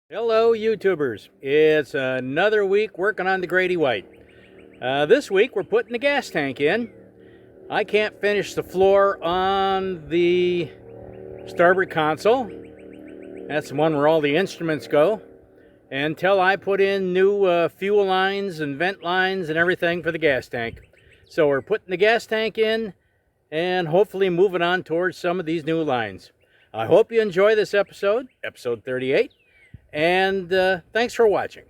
Hello YouTubers, it's another week working on the Grady White. This week we're putting the gas tank in. I can't finish the floor on the starboard console. That's the one where all the instruments go, until I put in new fuel lines and vent lines and everything for the gas tank. So we're putting the gas tank in and hopefully moving on towards some of these new lines. I hope you enjoy this episode 38. And thanks for watching.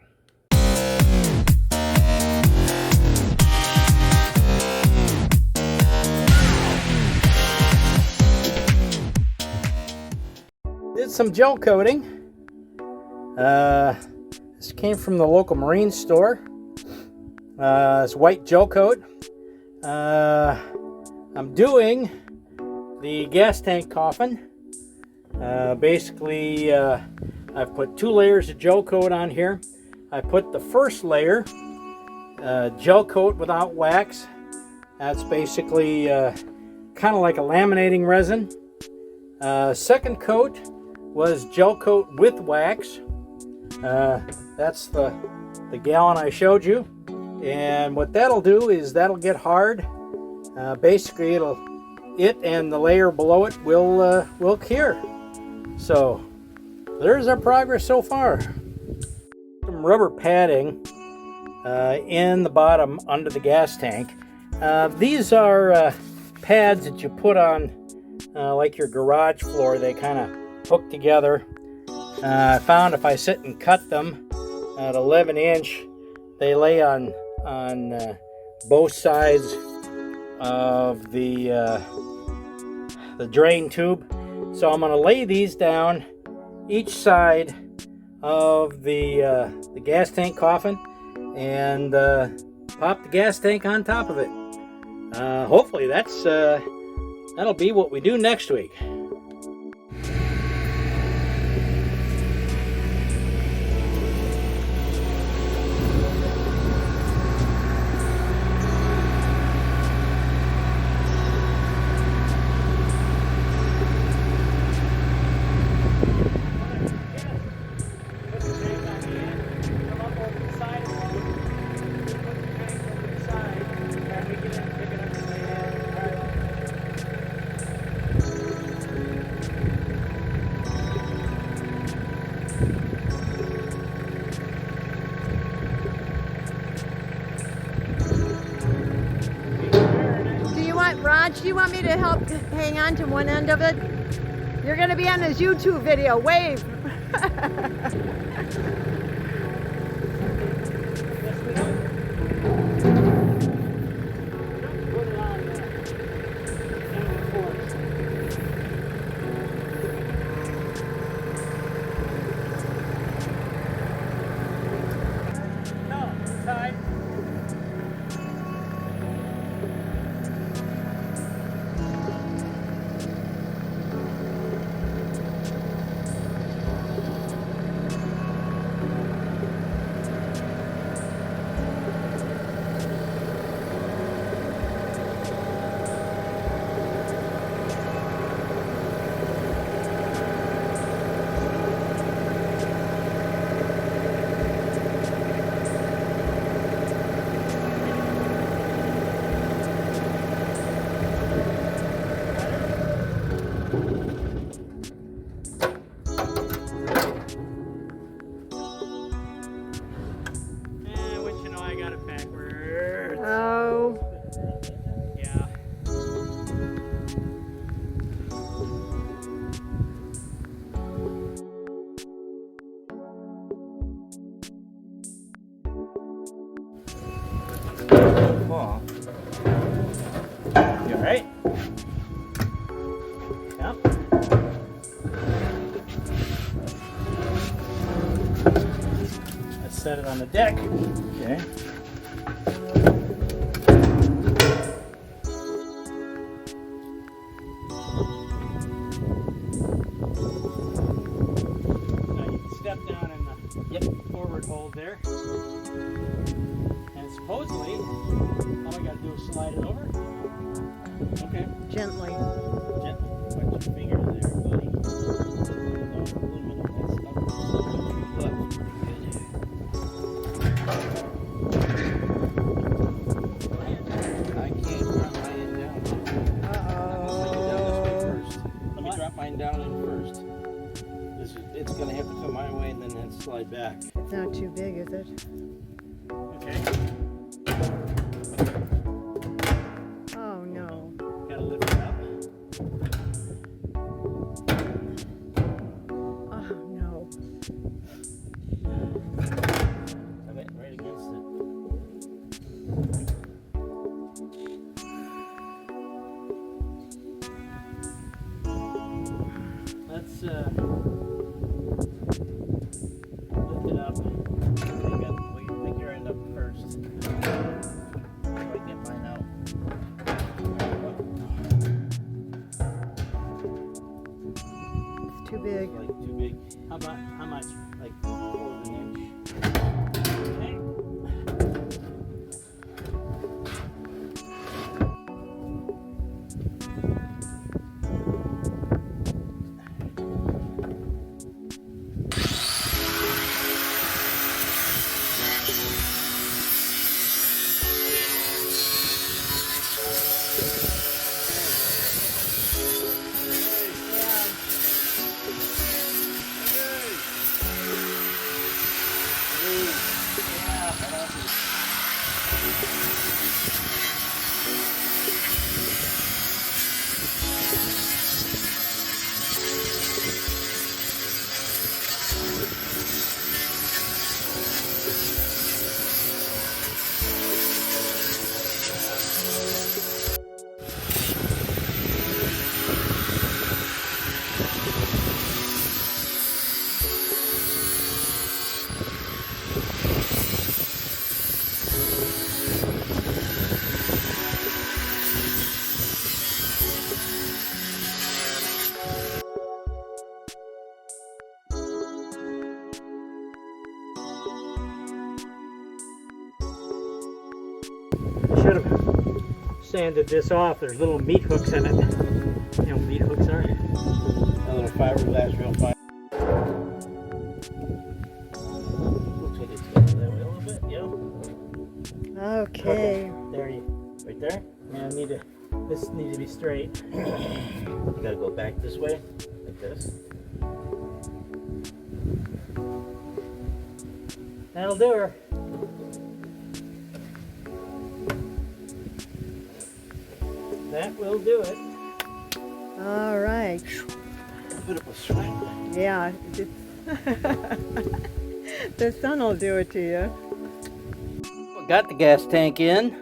Did some gel coating. This came from the local marine store. It's white gel coat. I'm doing the gas tank coffin. Basically, I've put 2 layers of gel coat on here. I put the first layer, gel coat without wax. That's basically kind of like a laminating resin. Second coat was gel coat with wax. That's the gallon I showed you. And what that'll do is that'll get hard. Basically, it and the layer below it will cure. So there's our progress so far. Some rubber padding in the bottom under the gas tank. These are pads that you put on like your garage floor. They kind of hook together. I found if I sit and cut them at 11 inch, they lay on both sides of the drain tube. So I'm going to lay these down each side of the gas tank coffin and pop the gas tank on top of it. Hopefully that'll be what we do next week. Raj, do you want me to help hang on to one end of it? You're going to be on his YouTube video. Wave! You all right? Yep. Let's set it on the deck. Okay. Now you can step down in the forward hold there. And supposedly, all we gotta do is slide it over. Okay. Gently. Gently. Put your finger there, buddy. Don't eliminate that stuff. Look. and slide back. It's not too big, is it? Okay. Oh no. Gotta lift it up. Oh no. I'm hitting right against it. Let's lift it up. Pick your end up first. So I get mine out. It's too big. Like too big. How much? Like a quarter of an inch. Okay. Should have sanded this off. There's little meat hooks in it. You know what meat hooks are? A little fiberglass, real fine. Looks like it's going that way a little bit, yeah. Okay. There you, right there. Yeah, this needs to be straight. You gotta go back this way, like this. That'll do her. That will do it. All right. Put up a sweat. Yeah. The sun will do it to you. Got the gas tank in.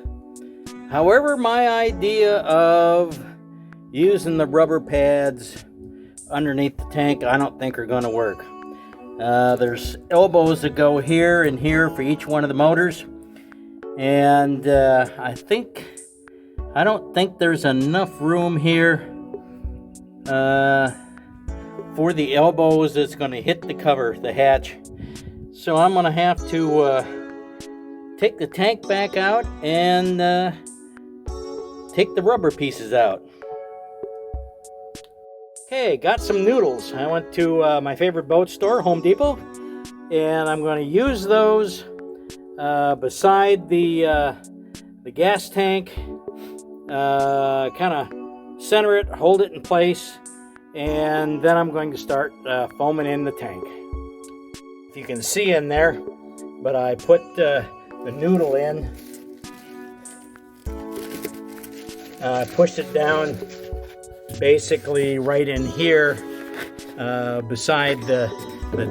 However, my idea of using the rubber pads underneath the tank, I don't think are going to work. There's elbows that go here and here for each one of the motors. And I don't think there's enough room here for the elbows that's going to hit the cover, the hatch. So I'm going to have to take the tank back out and take the rubber pieces out. Okay, got some noodles. I went to my favorite boat store, Home Depot, and I'm going to use those beside the gas tank. Kind of center it, hold it in place, and then I'm going to start foaming in the tank. If you can see in there, but I put the noodle in. I pushed it down basically right in here beside the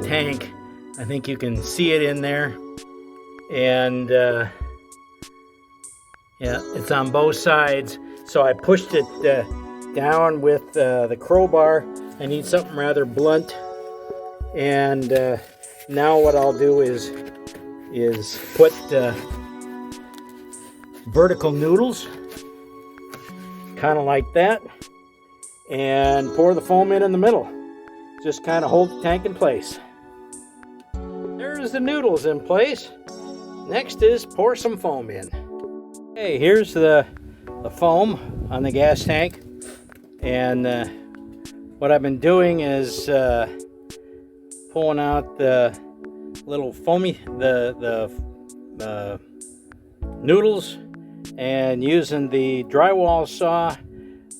tank. I think you can see it in there, and yeah, it's on both sides. So I pushed it down with the crowbar. I need something rather blunt. And now what I'll do is put vertical noodles, kind of like that, and pour the foam in the middle. Just kind of hold the tank in place. There's the noodles in place. Next is pour some foam in. Okay, here's the foam on the gas tank, and what I've been doing is pulling out the little foamy the noodles and using the drywall saw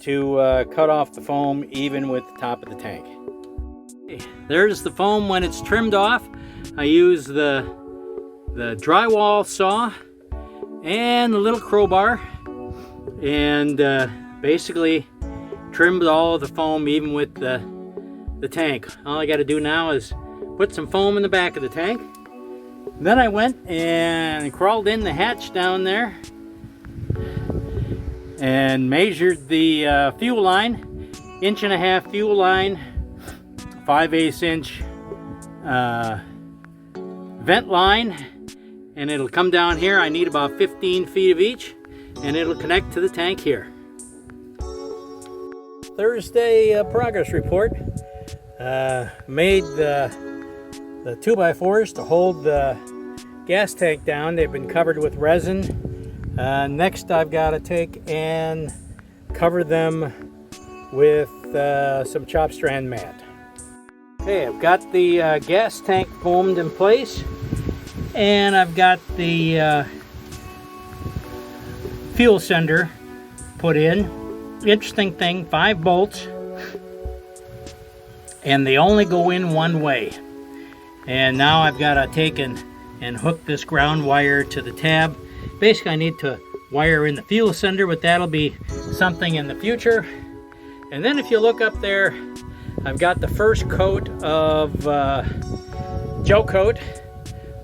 to cut off the foam even with the top of the tank. Okay, there's the foam when it's trimmed off. I use the drywall saw and the little crowbar, and basically trimmed all of the foam, even with the tank. All I got to do now is put some foam in the back of the tank. Then I went and crawled in the hatch down there and measured the fuel line, 1.5 inch fuel line, 5/8 inch vent line, and it'll come down here. I need about 15 feet of each, and it'll connect to the tank here. Thursday progress report. Made the 2x4s to hold the gas tank down. They've been covered with resin. Next I've got to take and cover them with some chop strand mat. Okay, I've got the gas tank foamed in place, and I've got the fuel sender put in. Interesting thing, 5 bolts, and they only go in one way. And now I've got to take and hook this ground wire to the tab. Basically I need to wire in the fuel sender, but that'll be something in the future. And then if you look up there, I've got the first coat of gel coat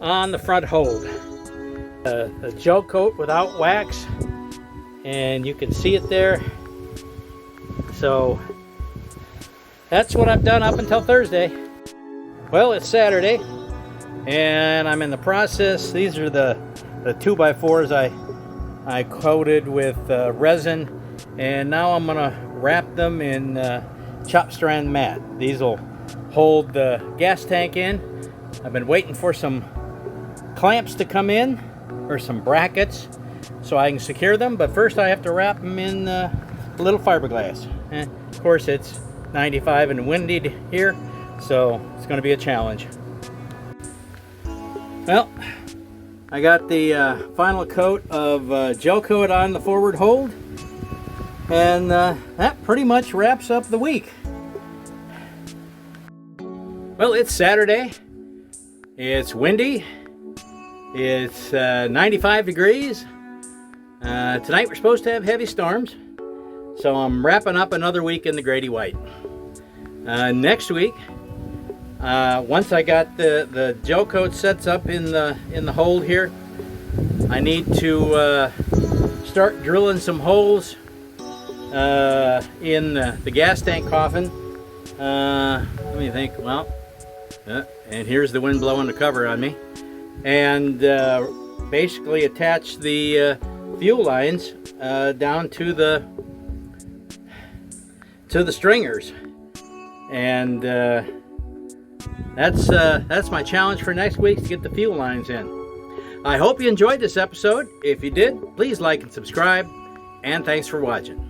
on the front hold. The gel coat without wax, and you can see it there. So that's what I've done up until Thursday. Well, it's Saturday, and I'm in the process. These are the 2x4s I coated with resin, and now I'm gonna wrap them in chop strand mat. These will hold the gas tank in. I've been waiting for some clamps to come in, or some brackets, so I can secure them, but first I have to wrap them in a little fiberglass. And of course it's 95 and windy here, so it's going to be a challenge. Well, I got the final coat of gel coat on the forward hold, and that pretty much wraps up the week. Well, it's Saturday. It's windy. It's 95 degrees. Tonight we're supposed to have heavy storms, so I'm wrapping up another week in the Grady white. Next week, once I got the gel coat sets up in the hold here, I need to start drilling some holes in the gas tank coffin. Let me think. Well, and here's the wind blowing the cover on me, and basically attach the fuel lines down to the stringers, and that's my challenge for next week, to get the fuel lines in. I hope you enjoyed this episode. If you did, please like and subscribe, and thanks for watching.